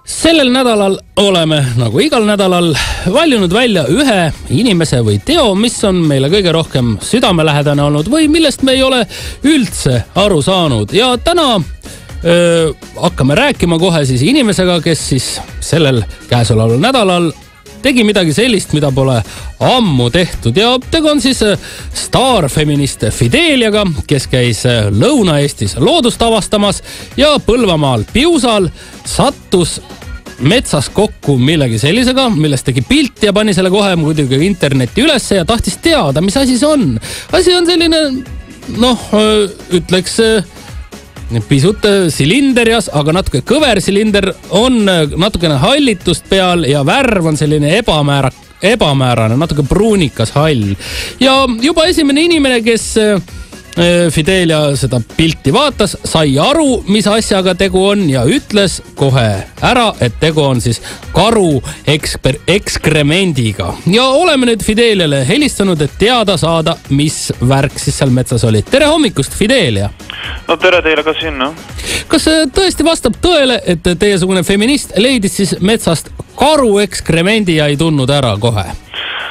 Sellel nädalal oleme, nagu igal nädalal, valjunud välja ühe inimese või teo, mis on meile kõige rohkem südamelähedane olnud või millest me ei ole üldse aru saanud. Ja täna hakkame rääkima kohe siis inimesega, kes siis sellel käesoleval nädalal tegi midagi sellist, mida pole ammu tehtud. Ja tegu on siis staarfeminist Fideliaga, kes käis Lõuna-Eestis loodust avastamas ja Põlvamaal Piusal sattus metsas kokku millegi sellisega, millest tegi pilt ja pani selle kohe muidugi internetti ülesse ja tahtis teada, mis asi see on. Asi on selline, ütleks pisut silinderjas, aga natuke kõver silinder, on natukene hallitust peal ja värv on selline ebamäärane, natuke pruunikas hall. Ja juba esimene inimene, kes Fidelia seda pilti vaatas, sai aru, mis asjaga tegu on ja ütles kohe ära, et tegu on siis karu ekskremendiga. Ja oleme nüüd Fideliale helistanud, et teada saada, mis värk siis seal metsas oli. Tere hommikust, Fidelia! No tere teile ka sinna. Kas tõesti vastab tõele, et teiesugune feminist leidis siis metsast karu ekskremendi ja ei tundnud ära kohe?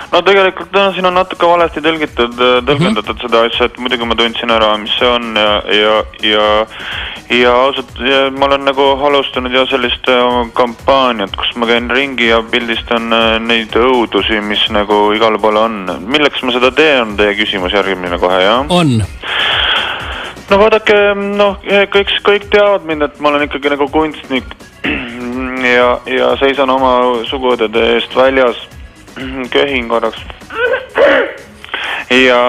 No tegelikult siin on natuke valesti tõlgendatud seda asja, et muidugi ma tundsin ära, mis see on ja ausalt, ma olen nagu alustanud ja sellist kampaaniat, kus ma käin ringi ja pildistan neid õudusi, mis nagu igale poole on. Milleks ma seda teen, on teie küsimus järgmine kohe, jah? On. No vaadake, kõik teavad mind, et ma olen ikkagi nagu kunstnik ja seisan oma suguõdede eest väljas, köhin korraks ja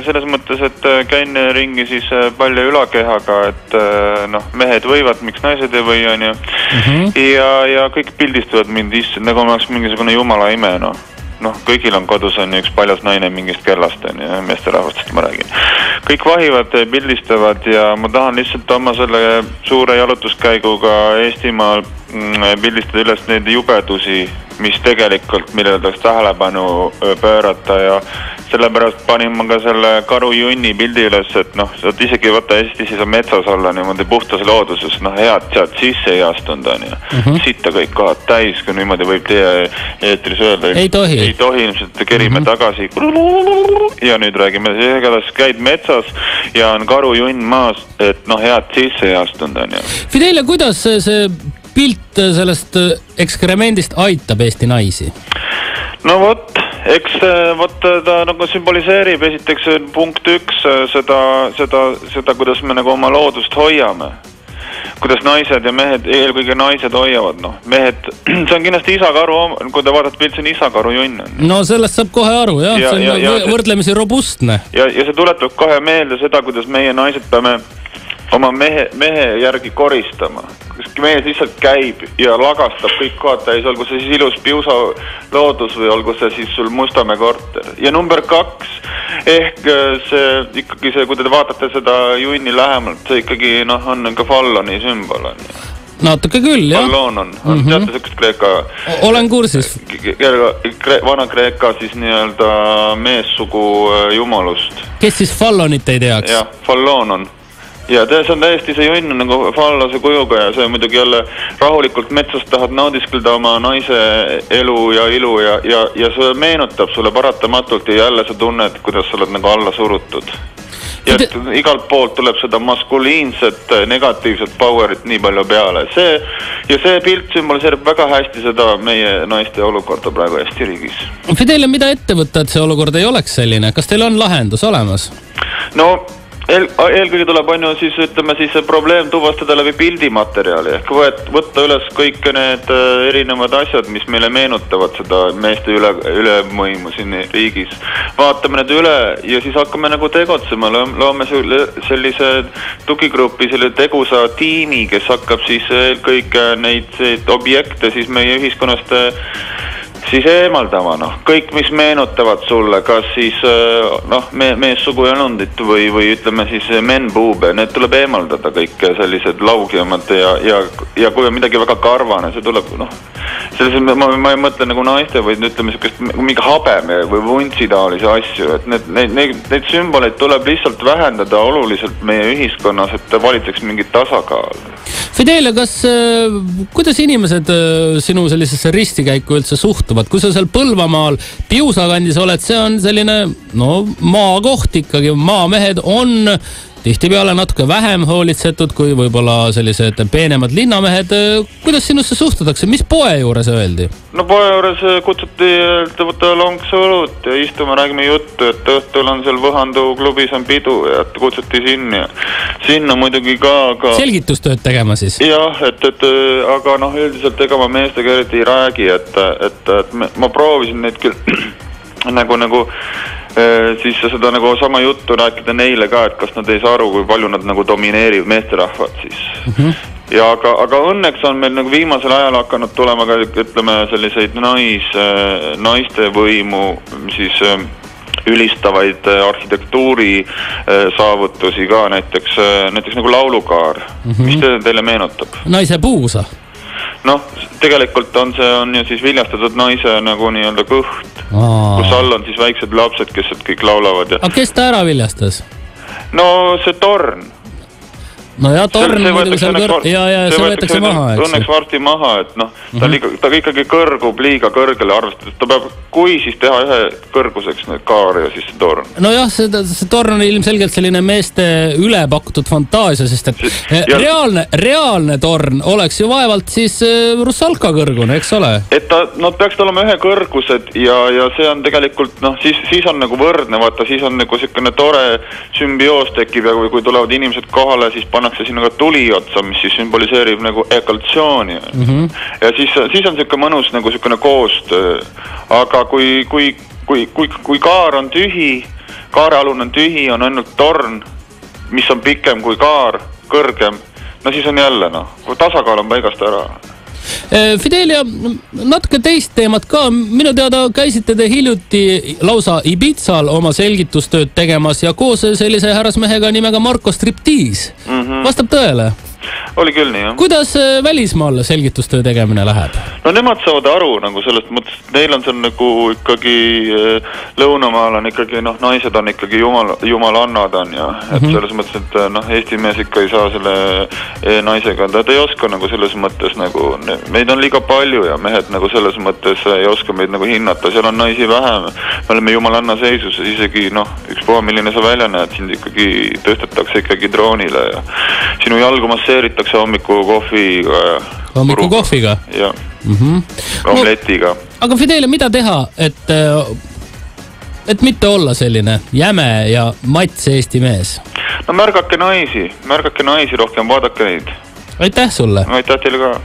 selles mõttes, et käin ringi siis palju ülakehaga, et mehed võivad, miks naised ei või, on ju. Ja kõik pildistavad mind nagu ma oleks mingisugune jumala ime, kõigil on kodus on üks paljas naine mingist kellast, meesterahvastest ma räägin. Kõik vahivad, pildistavad ja ma tahan lihtsalt oma selle suure jalutuskäiguga Eestimaal pildistada üles neid jubedusi, mis tegelikult, millele tahaks tähelepanu pöörata ja sellepärast panin ma ka selle karujunni pildi üles, et isegi võtta Eestis siis on metsas olla niimoodi puhtas looduses, head sealt sisse ei astunud on ju. Sitta kõik kohad täis, kui niimoodi võib teie eetris öelda. Ei tohi. Ei tohi, ilmselt kerime tagasi. Ja nüüd räägime, igatahes käid metsas ja on karujunn maas, et head sisse ei astunud on ju. Fidelia, kuidas see pilt sellest ekskremendist aitab Eesti naisi? No vot, eks ta nagu sümboliseerib esiteks punkt 1 seda, kuidas me nagu oma loodust hoiame. Kuidas naised ja mehed, eelkõige naised hoiavad, mehed, see on kindlasti isakaru, kui te vaatate pilt, see on isakaru junn. No sellest saab kohe aru, jah, see on võrdlemisi robustne. Ja see tuletab kohe meelde seda, kuidas meie naised peame oma mehe järgi koristama. Mees lihtsalt käib ja lagastab kõik kohad täis, olgu see siis ilus Piusa loodus või olgu see siis sul Mustamäe korter. Ja number 2, ehk ikkagi see, kui te vaatate seda junni lähemalt, see ikkagi on ka falloni sümbol. Natuke küll, jah. Fallon on teate sellist Kreeka... Olen kursis. Vana-Kreeka siis nii-öelda meessugu jumalust. Kes siis fallonit ei teaks? Jah, fallon on. Ja see on täiesti see junn nagu fallase kujuga ja see muidugi jälle rahulikult metsast tahad naudiskelda oma naise elu ja ilu ja see meenutab sulle paratamatult ja jälle sa tunned, kuidas sa oled nagu alla surutud. Ja igalt poolt tuleb seda maskuliinset, negatiivset powerit nii palju peale. See pilt sümboliseerib väga hästi seda meie naiste olukorda praegu Eesti riigis. Fidelia, mida ette võtta, et see olukord ei oleks selline? Kas teil on lahendus olemas? No... Eelkõige tuleb siis, ütleme siis probleem tuvastada läbi pildimaterjali ehk võtta üles kõik need erinevad asjad, mis meile meenutavad seda meeste ülemõimu siin riigis. Vaatame need üle ja siis hakkame nagu tegutsema, loome sellise tugigrupi, selle tegusa tiimi, kes hakkab siis eelkõige neid objekte siis meie ühiskonnast siis eemaldama, kõik, mis meenutavad sulle, kas siis meessugu ja nundit või ütleme siis menbuube, need tuleb eemaldada kõik sellised laugjamad ja kui on midagi väga karvane, see tuleb, ma ei mõtle nagu naiste, või ütleme mingi habeme või vuntsitaolisi asju, et neid sümboleid tuleb lihtsalt vähendada oluliselt meie ühiskonnas, et valitseks mingit tasakaal. Fidelia, kuidas inimesed sinu sellisesse ristikäiku üldse suhtuvad? Kui sa seal Põlvamaal Piusakandis oled, see on selline maakoht ikkagi. Maamehed on tihtipeale natuke vähem hoolitsetud kui võib-olla sellised peenemad linnamehed. Kuidas sinusse suhtutakse? Mis poe juures öeldi? No poe juures kutsuti, et võtta lonksu õlut ja istume, räägime juttu, et õhtul on seal Võhandu klubis on pidu ja kutsuti sinna muidugi ka... Selgitustööd tegema siis? Jah, aga üldiselt ega ma meestega eriti ei räägi, et ma proovisin neid küll nagu siis seda nagu sama juttu rääkida neile ka, et kas nad ei saa aru, kui palju nad nagu domineerivad meesterahvad siis. Ja aga õnneks on meil nagu viimasel ajal hakanud tulema ka, ütleme, selliseid naiste võimu siis ülistavaid arhitektuuri saavutusi ka, näiteks nagu laulukaar. Mis teile meenutab? Naise puusa. Tegelikult on ju siis viljastatud naise nagu nii-öelda kõht, kus all on siis väiksed lapsed, kes kõik laulavad. Aga kes ta ära viljastas? See torn. No ja torn muidugi seal see võetakse maha, eks? Õnneks varsti maha, et ta ikkagi kõrgub liiga kõrgele arvestades. Ta peab, kui siis teha ühe kõrguseks kaar ja siis see torn. No jah, see torn on ilmselgelt selline meeste ülepakutud fantaasia, sest et reaalne torn oleks ju vaevalt siis Russalka kõrgune, eks ole? Et nad peaks olema ühe kõrgused ja see on tegelikult, siis on nagu võrdne, vaata, siis on nagu selline tore sümbioos tekib ja kui tulevad inimesed kohale, siis pannakse sinna ka tuli otsa, mis siis sümboliseerib nagu ekaltsiooni. Ja siis on selline mõnus nagu selline koostöö. Aga kui kaar on tühi, kaarealune on tühi, on ainult torn, mis on pikem kui kaar, kõrgem, siis on jälle, tasakaal on paigast ära. Fidelia, natuke teist teemat ka. Minu teada käisite te hiljuti lausa Ibizal oma selgitustööd tegemas ja koos sellise härrasmehega nimega Marko Striptease. Vastab tõele? Oli küll nii, jah. Kuidas välismaal selgitustöö tegemine läheb? Nemad saavad aru nagu sellest mõttes, et neil on see nagu ikkagi lõunamaal on ikkagi, naised on ikkagi jumalannad on ja et selles mõttes, et Eesti mees ikka ei saa selle naisega, ta ei oska nagu selles mõttes nagu, meid on liiga palju ja mehed nagu selles mõttes ei oska meid nagu hinnata, seal on naisi vähem, me oleme jumalanna seisus ja isegi ükspuha, milline sa välja näed, sind ikkagi tõstetakse ikkagi droonile ja sinu jalgu masseeritakse hommiku kohviga. Hommiku kohviga? Jah, omletiga. Aga Fidelia, mida teha, et mitte olla selline jäme ja mats Eesti mees? Märgake naisi rohkem, vaadake neid. Aitäh sulle! Aitäh teile ka!